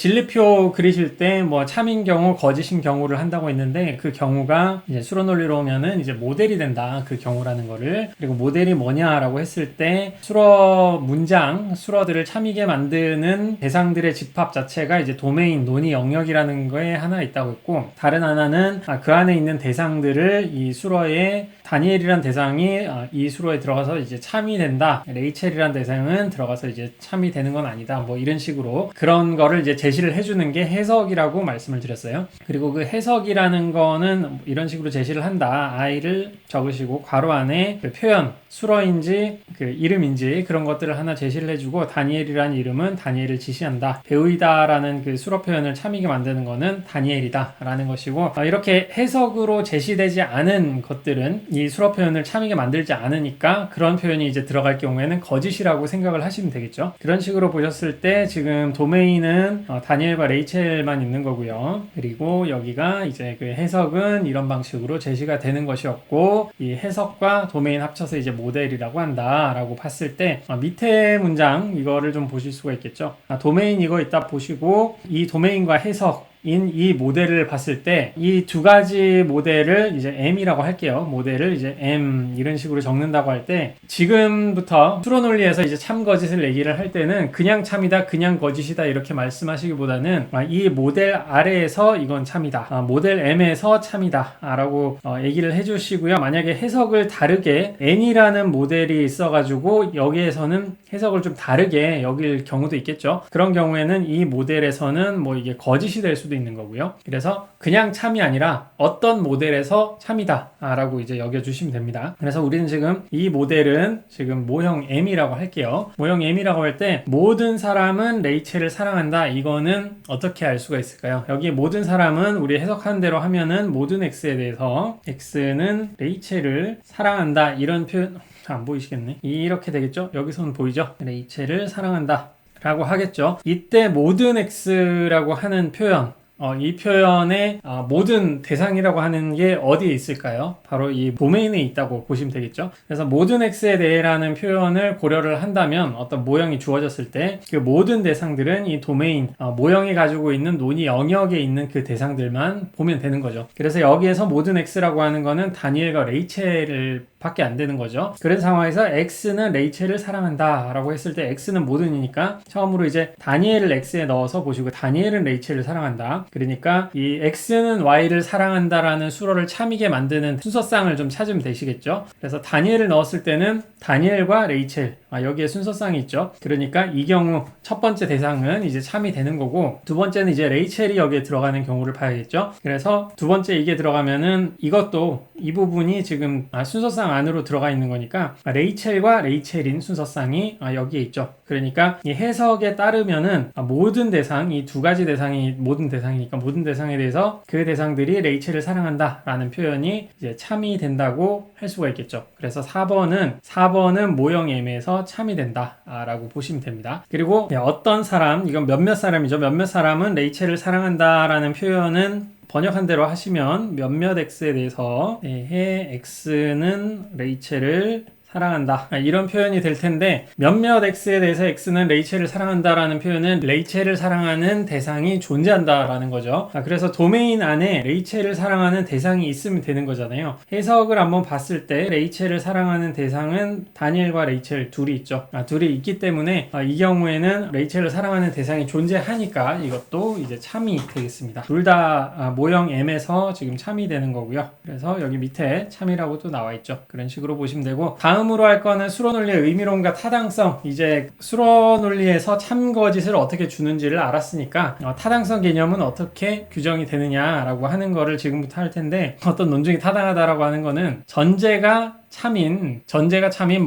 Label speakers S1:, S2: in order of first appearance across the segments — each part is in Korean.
S1: 진리표 그리실 때 뭐 참인 경우, 거짓인 경우를 한다고 했는데 그 경우가 이제 수로 논리로 오면은 이제 모델이 된다. 그 경우라는 거를. 그리고 모델이 뭐냐라고 했을 때 수러 문장, 수러들을 참이게 만드는 대상들의 집합 자체가 이제 도메인, 논의 영역이라는 거에 하나 있다고 했고, 다른 하나는 그 안에 있는 대상들을 이 수러에 다니엘이란 대상이 이 수로에 들어가서 이제 참이 된다. 레이첼이란 대상은 들어가서 이제 참이 되는 건 아니다. 뭐 이런 식으로 그런 거를 이제 제시를 해주는 게 해석이라고 말씀을 드렸어요. 그리고 그 해석이라는 거는 이런 식으로 제시를 한다. I를 적으시고 괄호 안에 그 표현, 수러인지 그 이름인지 그런 것들을 하나 제시를 해주고, 다니엘이라는 이름은 다니엘을 지시한다. 배우이다라는 그 수러 표현을 참이게 만드는 거는 다니엘이다 라는 것이고, 이렇게 해석으로 제시되지 않은 것들은 이 수러 표현을 참이게 만들지 않으니까 그런 표현이 이제 들어갈 경우에는 거짓이라고 생각을 하시면 되겠죠. 그런 식으로 보셨을 때 지금 도메인은 다니엘과 레이첼만 있는 거고요. 그리고 여기가 이제 그 해석은 이런 방식으로 제시가 되는 것이었고, 이 해석과 도메인 합쳐서 이제 모델이라고 한다 라고 봤을 때 밑에 문장 이거를 좀 보실 수가 있겠죠. 도메인 이거 이따 보시고, 이 도메인과 해석 이 모델을 봤을 때 이 두 가지 모델을 이제 M이라고 할게요. 모델을 이제 M 이런 식으로 적는다고 할 때, 지금부터 수로 논리에서 이제 참 거짓을 얘기를 할 때는 그냥 참이다, 그냥 거짓이다 이렇게 말씀하시기보다는 이 모델 아래에서 이건 참이다, 모델 M에서 참이다 라고 얘기를 해주시고요. 만약에 해석을 다르게 N이라는 모델이 있어가지고 여기에서는 해석을 좀 다르게 여길 경우도 있겠죠. 그런 경우에는 이 모델에서는 뭐 이게 거짓이 될 수도 있는 거고요. 그래서 그냥 참이 아니라 어떤 모델에서 참이다 라고 이제 여겨주시면 됩니다. 그래서 우리는 지금 이 모델은 지금 모형 M이라고 할게요. 모형 M이라고 할 때 모든 사람은 레이첼을 사랑한다. 이거는 어떻게 알 수가 있을까요? 여기 모든 사람은 우리 해석하는 대로 하면은 모든 X에 대해서 X는 레이첼을 사랑한다 이런 표현 안 보이시겠네. 이렇게 되겠죠? 여기서는 보이죠? 레이첼을 사랑한다 라고 하겠죠. 이때 모든 X라고 하는 표현, 이 표현의 모든 대상이라고 하는 게 어디에 있을까요? 바로 이 도메인에 있다고 보시면 되겠죠. 그래서 모든 X에 대해라는 표현을 고려를 한다면 어떤 모형이 주어졌을 때 그 모든 대상들은 이 도메인, 모형이 가지고 있는 논의 영역에 있는 그 대상들만 보면 되는 거죠. 그래서 여기에서 모든 X라고 하는 거는 다니엘과 레이첼을 밖에 안 되는 거죠. 그런 상황에서 X는 레이첼을 사랑한다 라고 했을 때 X는 모든이니까 처음으로 이제 다니엘을 X에 넣어서 보시고, 다니엘은 레이첼을 사랑한다. 그러니까 이 X는 Y를 사랑한다 라는 수로를 참이게 만드는 순서상을 좀 찾으면 되시겠죠. 그래서 다니엘을 넣었을 때는 다니엘과 레이첼, 여기에 순서상이 있죠. 그러니까 이 경우 첫 번째 대상은 이제 참이 되는 거고, 두 번째는 이제 레이첼이 여기에 들어가는 경우를 봐야겠죠. 그래서 두 번째 이게 들어가면은 이것도 이 부분이 지금 순서상 안으로 들어가 있는 거니까 레이첼과 레이첼인 순서상이 여기에 있죠. 그러니까 이 해석에 따르면은 모든 대상, 이 두 가지 대상이 모든 대상이니까 모든 대상에 대해서 그 대상들이 레이첼을 사랑한다 라는 표현이 이제 참이 된다고 할 수가 있겠죠. 그래서 4번은 모형 M에서 참이 된다 라고 보시면 됩니다. 그리고 어떤 사람, 이건 몇몇 사람이죠. 몇몇 사람은 레이첼을 사랑한다 라는 표현은 번역한 대로 하시면 몇몇 X에 대해서 X는 레이첼을 사랑한다 이런 표현이 될 텐데, 몇몇 X에 대해서 X는 레이첼을 사랑한다라는 표현은 레이첼을 사랑하는 대상이 존재한다라는 거죠. 그래서 도메인 안에 레이첼을 사랑하는 대상이 있으면 되는 거잖아요. 해석을 한번 봤을 때 레이첼을 사랑하는 대상은 다니엘과 레이첼 둘이 있죠. 둘이 있기 때문에 이 경우에는 레이첼을 사랑하는 대상이 존재하니까 이것도 이제 참이 되겠습니다. 둘 다 모형 M에서 지금 참이 되는 거고요. 그래서 여기 밑에 참이라고 또 나와 있죠. 그런 식으로 보시면 되고, 다음으로 할 거는 수로 논리의 의미론과 타당성. 이제 수로 논리에서 참 거짓을 어떻게 주는지를 알았으니까 타당성 개념은 어떻게 규정이 되느냐라고 하는 거를 지금부터 할 텐데, 어떤 논증이 타당하다라고 하는 거는 전제가 참인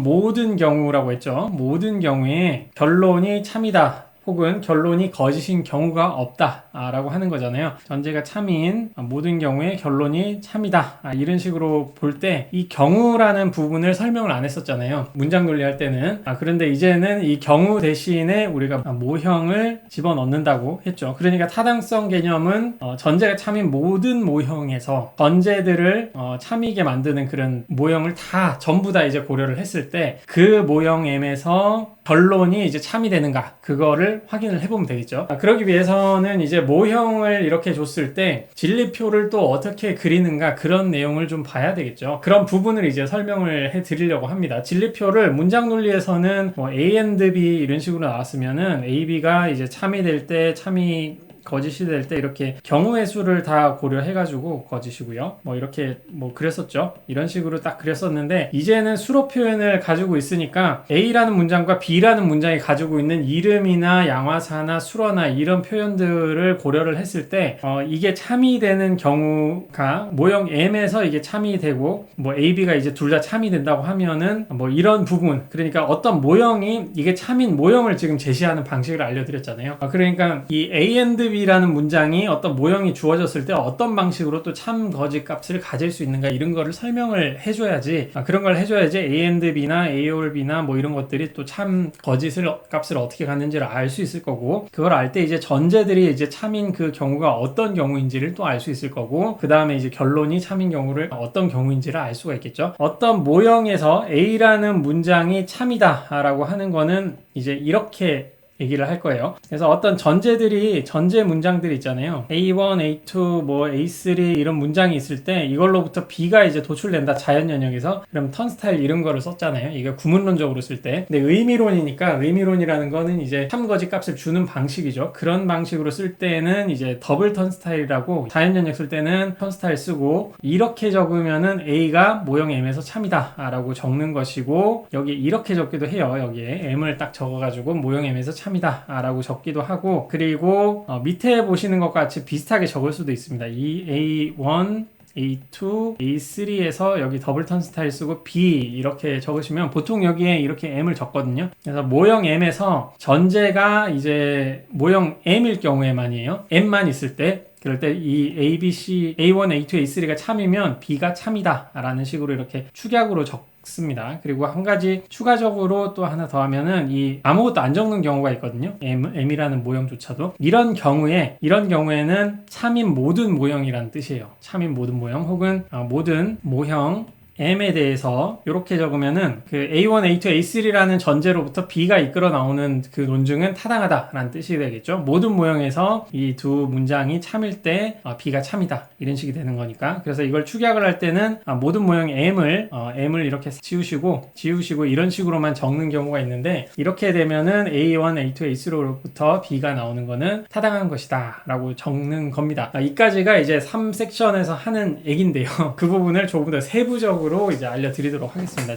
S1: 모든 경우라고 했죠. 모든 경우에 결론이 참이다 혹은 결론이 거짓인 경우가 없다 라고 하는 거잖아요. 전제가 참인 모든 경우에 결론이 참이다 이런 식으로 볼 때 이 경우라는 부분을 설명을 안 했었잖아요. 문장 논리할 때는. 그런데 이제는 이 경우 대신에 우리가 모형을 집어넣는다고 했죠. 그러니까 타당성 개념은 전제가 참인 모든 모형에서 전제들을 참이게 만드는 그런 모형을 전부 다 이제 고려를 했을 때 그 모형 M에서 결론이 이제 참이 되는가 그거를 확인을 해보면 되겠죠. 그러기 위해서는 이제 모형을 이렇게 줬을 때 진리표를 또 어떻게 그리는가 그런 내용을 좀 봐야 되겠죠. 그런 부분을 이제 설명을 해드리려고 합니다. 진리표를 문장 논리에서는 뭐 A and B 이런 식으로 나왔으면은 A, B가 이제 참이 될 때 참이 거짓이 될 때 이렇게 경우의 수를 다 고려해가지고 거짓이고요. 뭐 이렇게 뭐 그랬었죠. 이런 식으로 딱 그렸었는데 이제는 수로 표현을 가지고 있으니까 A라는 문장과 B라는 문장이 가지고 있는 이름이나 양화사나 수로나 이런 표현들을 고려를 했을 때 이게 참이 되는 경우가 모형 M에서 이게 참이 되고 뭐 A, B가 이제 둘 다 참이 된다고 하면은 뭐 이런 부분 그러니까 어떤 모형이 이게 참인 모형을 지금 제시하는 방식을 알려드렸잖아요. 그러니까 이 A and B라는 문장이 어떤 모형이 주어졌을 때 어떤 방식으로 또 참 거짓 값을 가질 수 있는가 이런 거를 설명을 해줘야지 그런 걸 해줘야지 A and B나 A or B나 뭐 이런 것들이 또 참 거짓을 값을 어떻게 갖는지를 알 수 있을 거고 그걸 알 때 이제 전제들이 이제 참인 그 경우가 어떤 경우인지를 또 알 수 있을 거고 그 다음에 이제 결론이 참인 경우를 어떤 경우인지를 알 수가 있겠죠. 어떤 모형에서 A라는 문장이 참이다 라고 하는 거는 이제 이렇게 얘기를 할 거예요. 그래서 어떤 전제 문장들이 있잖아요. A1, A2, 뭐 A3 이런 문장이 있을 때 이걸로부터 B가 이제 도출된다. 자연 연역에서. 그럼 턴스타일 이런 거를 썼잖아요. 이게 구문론적으로 쓸 때. 근데 의미론이니까 의미론이라는 거는 이제 참거짓 값을 주는 방식이죠. 그런 방식으로 쓸 때는 이제 더블 턴스타일이라고 자연 연역 쓸 때는 턴스타일 쓰고 이렇게 적으면은 A가 모형 M에서 참이다 라고 적는 것이고 여기 이렇게 적기도 해요. 여기에 M을 딱 적어가지고 모형 M에서 참이다 라고 적기도 하고 그리고 밑에 보시는 것과 같이 비슷하게 적을 수도 있습니다. 이 A1 A2, A3에서 여기 더블 턴 스타일 쓰고 B 이렇게 적으시면 보통 여기에 이렇게 M을 적거든요. 그래서 모형 M에서 전제가 이제 모형 M일 경우에만이에요. M만 있을 때 그럴 때 이 A, B, C, A1, A2, A3가 참이면 B가 참이다 라는 식으로 이렇게 축약으로 적습니다. 그리고 한 가지 추가적으로 또 하나 더 하면은 이 아무것도 안 적는 경우가 있거든요. M이라는 모형조차도 이런 경우에는 참인 모든 모형이라는 뜻이에요. 참인 모든 모형 혹은 모든 모형 M에 대해서 이렇게 적으면은 그 A1, A2, A3라는 전제로부터 B가 이끌어 나오는 그 논증은 타당하다라는 뜻이 되겠죠. 모든 모형에서 이 두 문장이 참일 때 B가 참이다 이런 식이 되는 거니까. 그래서 이걸 축약을 할 때는 모든 모형 M을 이렇게 지우시고 이런 식으로만 적는 경우가 있는데 이렇게 되면은 A1, A2, A3로부터 B가 나오는 거는 타당한 것이다 라고 적는 겁니다. 이까지가 이제 3섹션에서 하는 얘기인데요. 그 부분을 조금 더 세부적으로 이제 알려드리도록 하겠습니다.